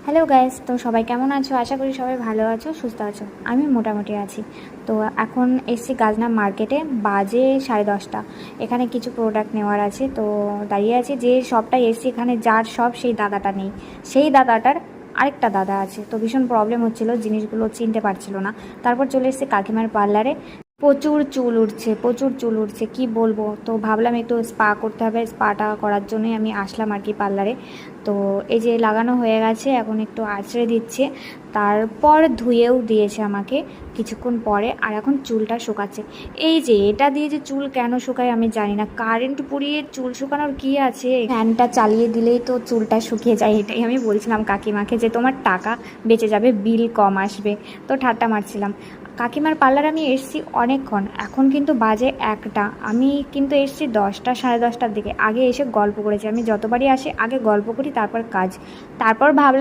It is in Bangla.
হ্যালো গাইস, তো সবাই কেমন আছো? আশা করি সবাই ভালো আছো, সুস্থ আছো। আমি মোটামুটি আছি। তো এখন এসছি গাজনা মার্কেটে, বাজে 10:30। এখানে কিছু প্রোডাক্ট নেওয়ার আছে, তো দাঁড়িয়ে আছি। যে শপটায় এসছি, এখানে যার সব সেই দাদাটা নেই। সেই দাদাটার আরেকটা দাদা আছে, তো ভীষণ প্রবলেম হচ্ছিলো, জিনিসগুলো চিনতে পারছিল না। তারপর চলে এসেছি কাকিমার পার্লারে। প্রচুর চুল উঠছে, প্রচুর চুল উঠছে, কি বলবো। তো ভাবলাম একটু স্পা করতে হবে, স্পাটা করার জন্যই আমি আসলাম আর কি পার্লারে। তো এই যে লাগানো হয়ে গেছে, এখন একটু আঁচড়ে দিচ্ছে, তারপর ধুয়েও দিয়েছে আমাকে কিছুক্ষণ পরে। আর এখন চুলটা শুকাচ্ছে। এই যে এটা দিয়ে যে চুল কেন শুকায় আমি জানি না, কারেন্ট পুড়িয়ে চুল শুকানোর কি আছে? ফ্যানটা চালিয়ে দিলেই তো চুলটা শুকিয়ে যায়। এটাই আমি বলছিলাম কাকিমাকে যে তোমার টাকা বেঁচে যাবে, বিল কম আসবে। তো ঠাট্টা মারছিলাম। কাকিমার পার্লার আমি এসেছি অনেকক্ষণ, এখন কিন্তু বাজে 1টা। আমি কিন্তু এসেছি 10টা 10:30টার দিকে। আগে এসে গল্প করেছি, আমি যতবারই আসি আগে গল্প করি, তারপর কাজ। তারপর ভাবলাম